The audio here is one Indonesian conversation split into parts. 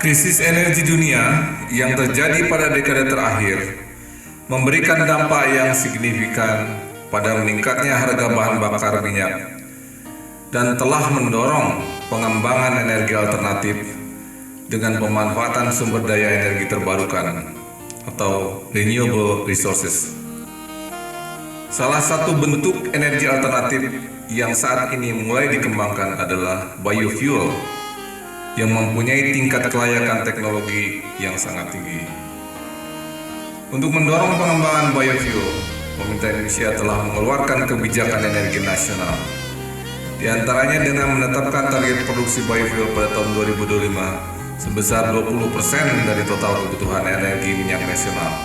Krisis energi dunia yang terjadi pada dekade terakhir memberikan dampak yang signifikan pada meningkatnya harga bahan bakar minyak dan telah mendorong pengembangan energi alternatif dengan pemanfaatan sumber daya energi terbarukan atau renewable resources. Salah satu bentuk energi alternatif yang saat ini mulai dikembangkan adalah biofuel yang mempunyai tingkat kelayakan teknologi yang sangat tinggi. Untuk mendorong pengembangan biofuel, pemerintah Indonesia telah mengeluarkan kebijakan energi nasional. Di antaranya dengan menetapkan target produksi biofuel pada tahun 2025 sebesar 20% dari total kebutuhan energi minyak nasional.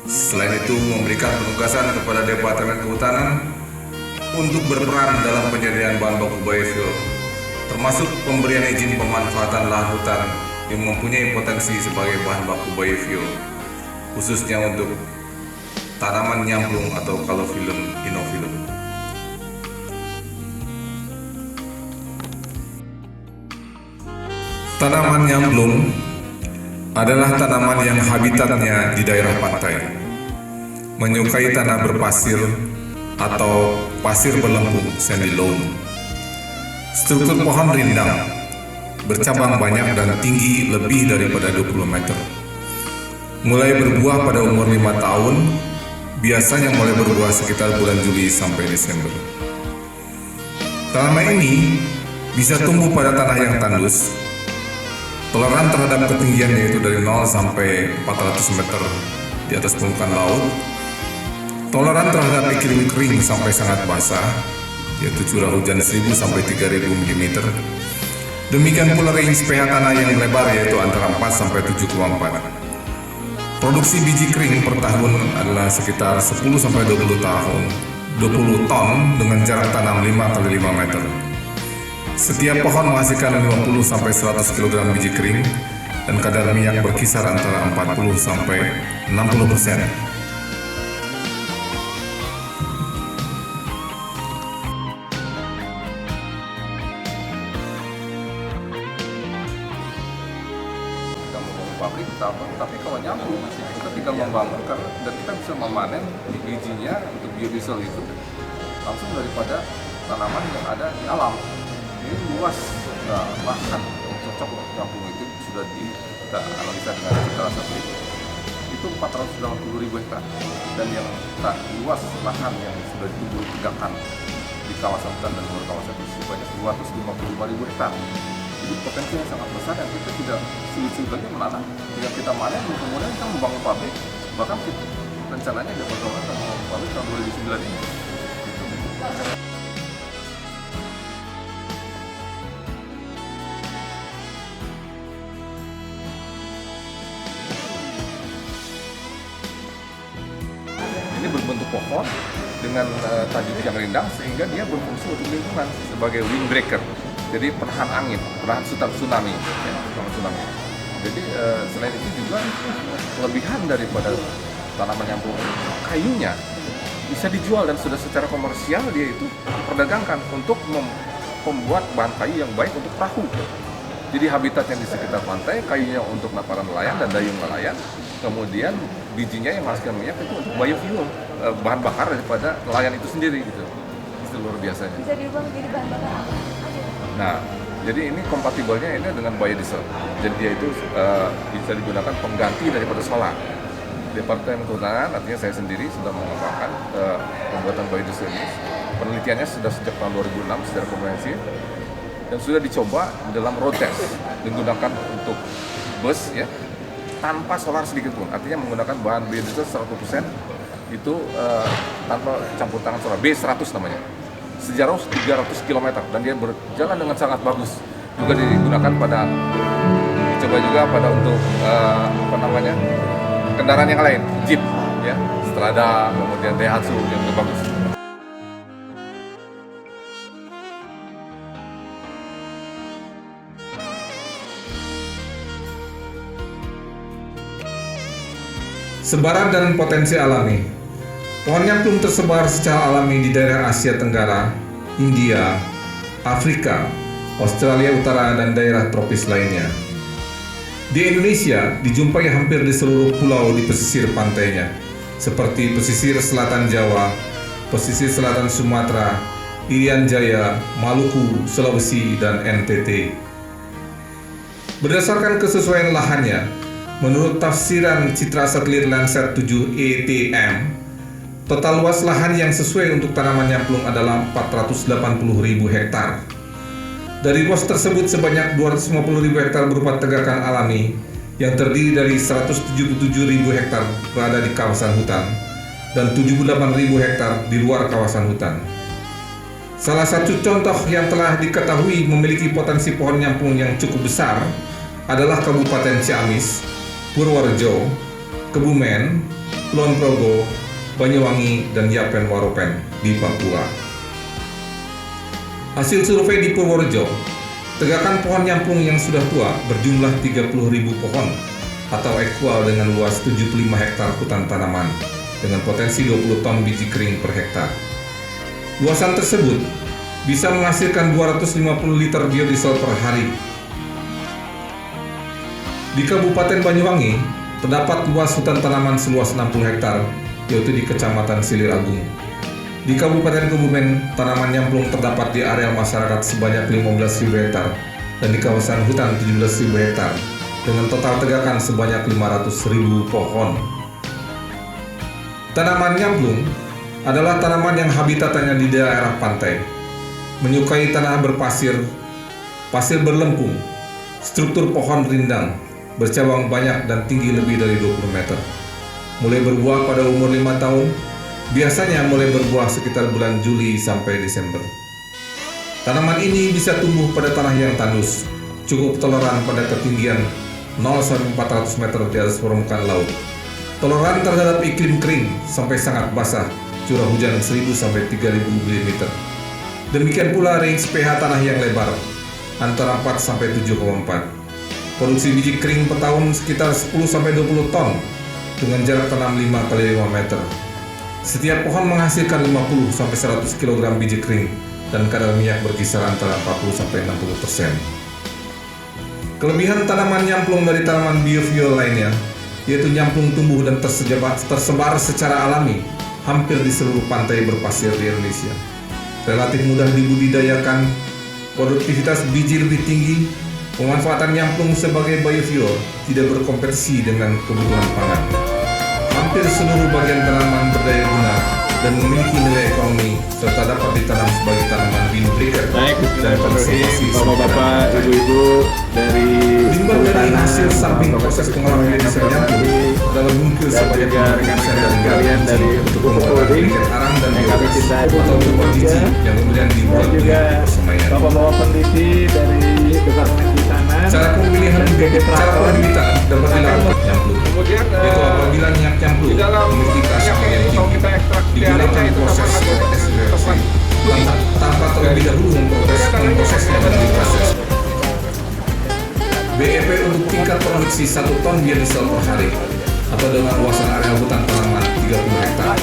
Selain itu, memberikan penugasan kepada Departemen Kehutanan untuk berperan dalam penyediaan bahan baku biofuel, termasuk pemberian izin pemanfaatan lahan hutan yang mempunyai potensi sebagai bahan baku biofuel, khususnya untuk tanaman nyamplung atau Calophyllum inophyllum. Tanaman nyamplung adalah tanaman yang habitatnya di daerah pantai, menyukai tanah berpasir atau pasir berlempung sandy loam. Struktur pohon rindang, bercabang banyak dan tinggi lebih daripada 20 meter. Mulai berbuah pada umur 5 tahun, biasanya mulai berbuah sekitar bulan Juli sampai Desember. Tanaman ini bisa tumbuh pada tanah yang tandus, toleran terhadap ketinggian yaitu dari 0 sampai 400 meter di atas permukaan laut, toleran terhadap iklim kering sampai sangat basah, yaitu curah hujan 1000 sampai 3000 mm. Demikian pula range pH tanah yang lebar yaitu antara 4 sampai 7,4. Produksi biji kering per tahun adalah sekitar 10 sampai 20 ton dengan jarak tanam 5 kali 5 meter. Setiap pohon menghasilkan 50 sampai 100 kg biji kering dan kadar minyak berkisar antara 40 sampai 60%. Pabrik tapi kalau nyambung kita tinggal membangun karena dan kita bisa memanen bijinya untuk biodiesel itu langsung daripada tanaman yang ada di alam. Ini luas lahan yang cocok untuk nyambung itu sudah kita analisa dengan citra satelit itu 480.000 hektar dan yang luas lahan yang sudah ditumbuh tegakkan di kawasan hutan dan luar kawasan itu sebanyak 255.000 hektar. Jadi potensi yang sangat besar yang kita tidak sulit-sulit lagi menanam. Jika kita panen, kemudian kita membangun pabrik, bahkan kita rencananya dapat membangun pabrik tahun 2009 ini. Ini berbentuk pohon dengan tajuk yang rindang sehingga dia berfungsi untuk lingkungan sebagai windbreaker. Jadi penahan angin, penahan tsunami, ya, tsunami. Jadi selain itu juga kelebihan daripada tanaman nyamplung kayunya bisa dijual dan sudah secara komersial dia itu perdagangkan untuk membuat bahan kayu yang baik untuk perahu. Jadi habitatnya di sekitar pantai, kayunya untuk naparan nelayan dan dayung nelayan. Kemudian bijinya yang menghasilkan minyak itu untuk biofuel, bahan bakar daripada nelayan itu sendiri gitu. Itu luar biasanya. Bisa diubah menjadi bahan bakar apa? Nah, jadi ini kompatibelnya ini dengan biodiesel. Jadi dia itu bisa digunakan pengganti daripada solar. Departemen Kehutanan, artinya saya sendiri sudah mengembangkan pembuatan biodiesel ini. Penelitiannya sudah sejak tahun 2006 secara komprehensif dan sudah dicoba dalam road test digunakan untuk bus ya tanpa solar sedikit pun. Artinya menggunakan bahan biodiesel 100% itu tanpa campur tangan solar. B100 namanya. Sejauh 300 km dan dia berjalan dengan sangat bagus. Juga digunakan dicoba juga pada untuk kendaraan yang lain, Jeep, ya, Strada, kemudian Daihatsu yang lebih bagus. Sebaran dan potensi alami. Pohon nyamplung tersebar secara alami di daerah Asia Tenggara, India, Afrika, Australia Utara, dan daerah tropis lainnya. Di Indonesia, dijumpai hampir di seluruh pulau di pesisir pantainya, seperti pesisir selatan Jawa, pesisir selatan Sumatera, Irian Jaya, Maluku, Sulawesi, dan NTT. Berdasarkan kesesuaian lahannya, menurut tafsiran Citra Satelit Landsat 7 ETM, total luas lahan yang sesuai untuk tanaman nyamplung adalah 480.000 hektar. Dari luas tersebut sebanyak 250.000 hektar berupa tegakan alami yang terdiri dari 177.000 hektar berada di kawasan hutan dan 78.000 hektar di luar kawasan hutan. Salah satu contoh yang telah diketahui memiliki potensi pohon nyamplung yang cukup besar adalah Kabupaten Ciamis, Purworejo, Kebumen, Kulon Progo, Banyuwangi, dan Yapen Waropen di Papua. Hasil survei di Purworejo, tegakan pohon nyamplung yang sudah tua berjumlah 30.000 pohon atau ekual dengan luas 75 hektar hutan tanaman dengan potensi 20 ton biji kering per hektar. Luasan tersebut bisa menghasilkan 250 liter biodiesel per hari. Di Kabupaten Banyuwangi, terdapat luas hutan tanaman seluas 60 hektar, yaitu di Kecamatan Silir Agung. Di Kabupaten Kebumen, tanaman nyamplung terdapat di areal masyarakat sebanyak 15.000 hektar dan di kawasan hutan 17.000 hektar dengan total tegakan sebanyak 500.000 pohon. Tanaman nyamplung adalah tanaman yang habitatnya di daerah pantai, menyukai tanah berpasir, pasir berlempung, struktur pohon rindang, bercabang banyak dan tinggi lebih dari 20 meter. Mulai berbuah pada umur 5 tahun, biasanya mulai berbuah sekitar bulan Juli sampai Desember. Tanaman ini bisa tumbuh pada tanah yang tandus, cukup toleran pada ketinggian 0-400 meter di atas permukaan laut. Toleran terhadap iklim kering sampai sangat basah, curah hujan 1.000-3.000 mm. Demikian pula range pH tanah yang lebar, antara 4-7,4. Produksi biji kering per tahun sekitar 10-20 ton, dengan jarak tanam 5x5 meter. Setiap pohon menghasilkan 50-100 kg biji kering dan kadar minyak berkisar antara 40-60%. Kelebihan tanaman nyamplung dari tanaman biofuel lainnya, yaitu nyamplung tumbuh dan tersebar secara alami hampir di seluruh pantai berpasir di Indonesia. Relatif mudah dibudidayakan, produktivitas biji lebih tinggi, pemanfaatan nyamplung sebagai biofuel tidak berkompetisi dengan kebutuhan pangan. Hampir seluruh bagian tanaman berdaya guna dan memiliki nilai ekonomi serta dapat ditanam sebagai tanaman windbreaker dan konservasi. Bapak-bapak, ibu-ibu dari limbah dari hasil samping proses pengolahan biodiesel nyamplung adalah muncul sebagai pemeriksaan dari kalian dari untuk pembuatan briket arang dan biogas atau berupa biji yang kemudian dibuat juga persemaian. bapak-bapak peneliti dari Departemen Kehutanan. Cara pemilihan tanah dapat dilakukan nyamplung, Kemudian yaitu apabila minyak nyamplung di dalam memiliki minyak kasar yang yang tinggi, kita ekstrak di digunakan alamnya itu proses tempat SWRC tanpa terlebih dahulu memprosesnya dan diproses. BEP untuk tingkat produksi 1 ton biodiesel per hari atau dengan luasan area hutan tanaman 30 hektar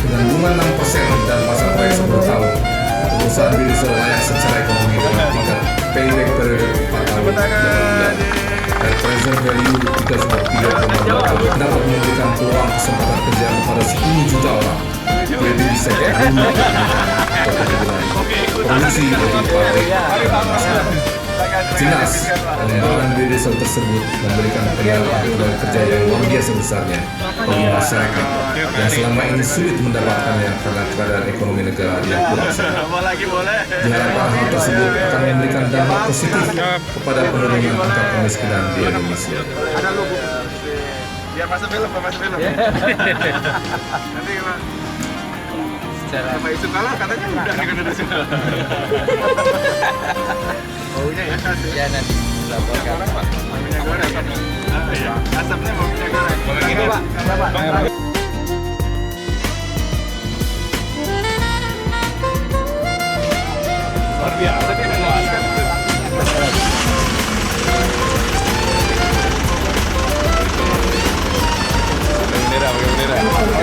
dengan bunga 6% dan masa proyek 10 tahun. Perusahaan biodiesel layak secara ekonomi dengan tingkat payback periode 4 tahun 8 bulan dan present value 3,2 dapat memberikan peluang kesempatan kerja kepada 10 juta orang, yaitu di sektor rumah atau perkebunan, produksi dari pabrik dan masyarakat. Jelas, pengembangan biodiesel tersebut memberikan peluang kerja yang luar biasa besarnya bagi masyarakat yang selama ini sulit mendapatkannya karena keadaan ekonomi negara yang kurang sehat. Diharapkan hal tersebut akan memberikan dampak positif kepada penurunan angka kemiskinan di Indonesia. ada logo. Biar masuk film, masuk film. Nanti Pak Yusuf kalah katanya udah dengan Indonesia. Baunya ya? Ya nanti laporkan. Minyak goreng. Asapnya mau minyak goreng. Ini Pak, Pak. Luar biasa dia menjelaskan. Bendera.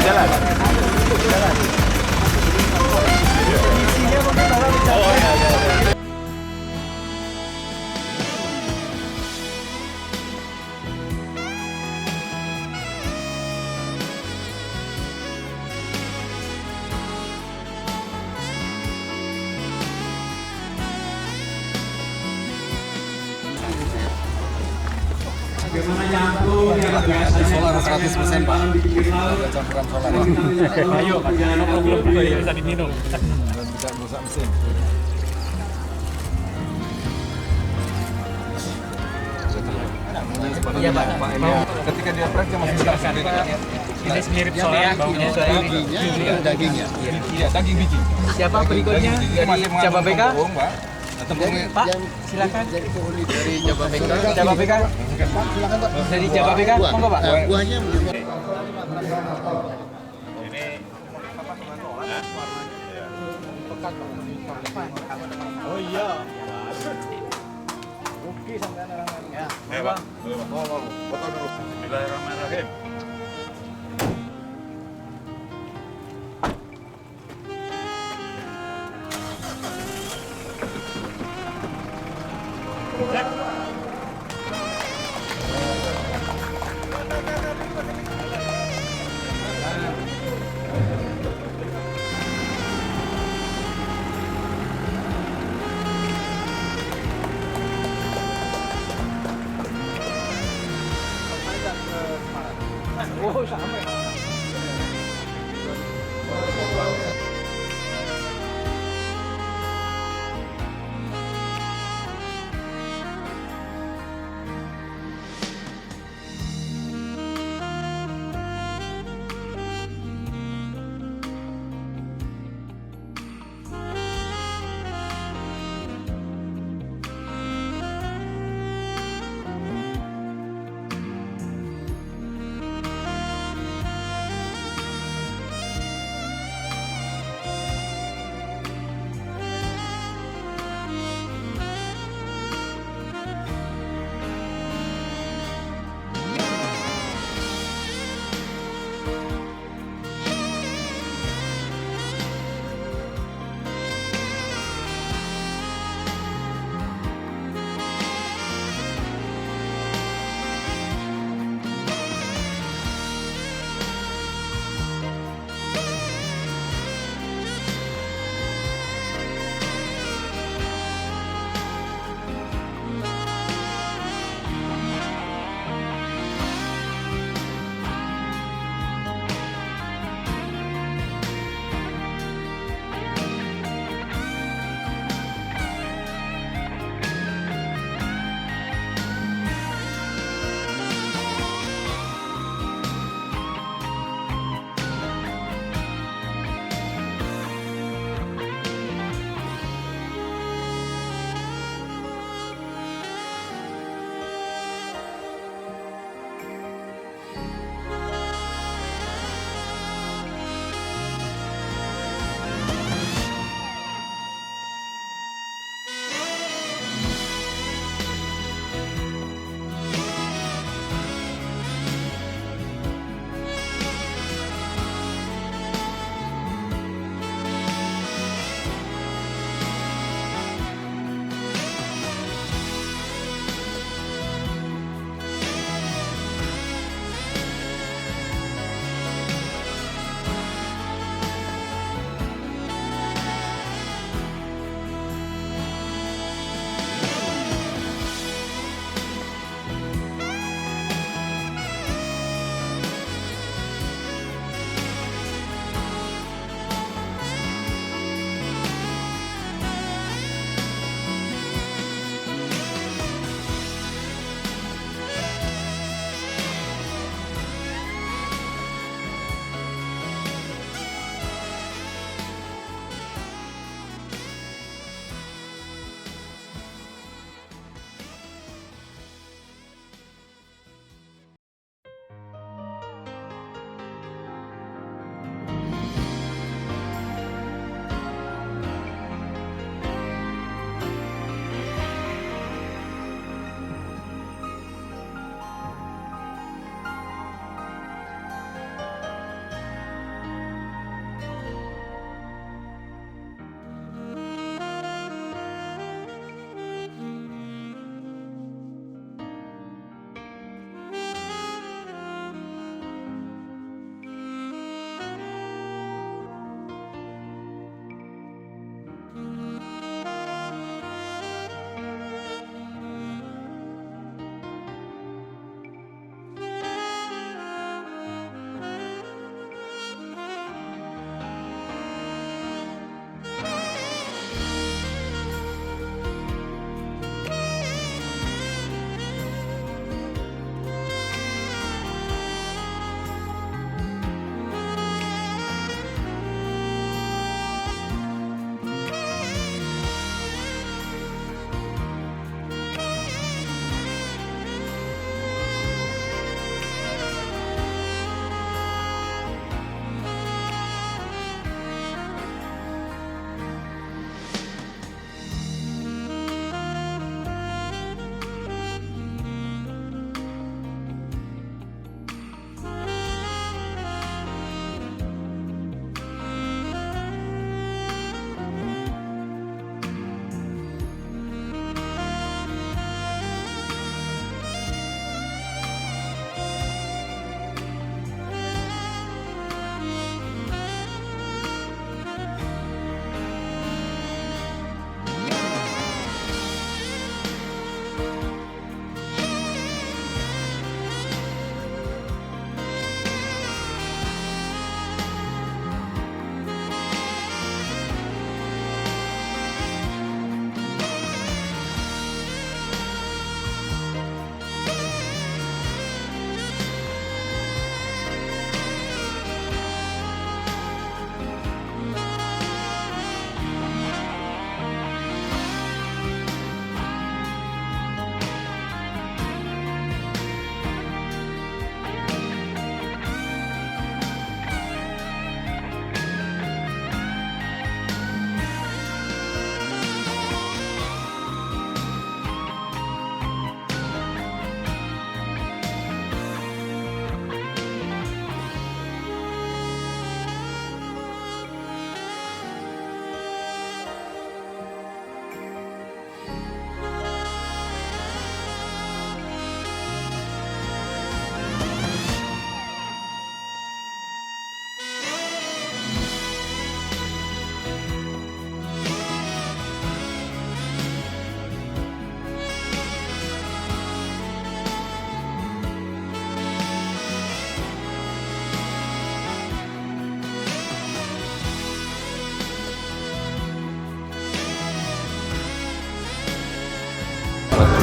Jalan. Oh ya. Bagaimana nyambung yang biasanya solar 100% Pak. di pinggir laut. Ada campuran solar. Ayo, belum bisa diminum. Dan tidak merusak mesin. Iya Pak. Ketika dia press dia masih tidak sendiri. Ini mirip solar baunya. Dagingnya, dagingnya. Iya, daging biji. Siapa berikutnya dari Jaba BK? Pak, silakan. Dari Jaba BK. Jaba BK. Silakan Pak. Dari Jaba BK, monggo Pak. Buahnya Oh iya. Bismillahirrahmanirrahim. Oh, sampai.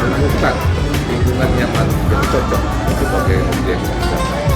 menemukan lingkungan yang cocok sebagai objek wisata.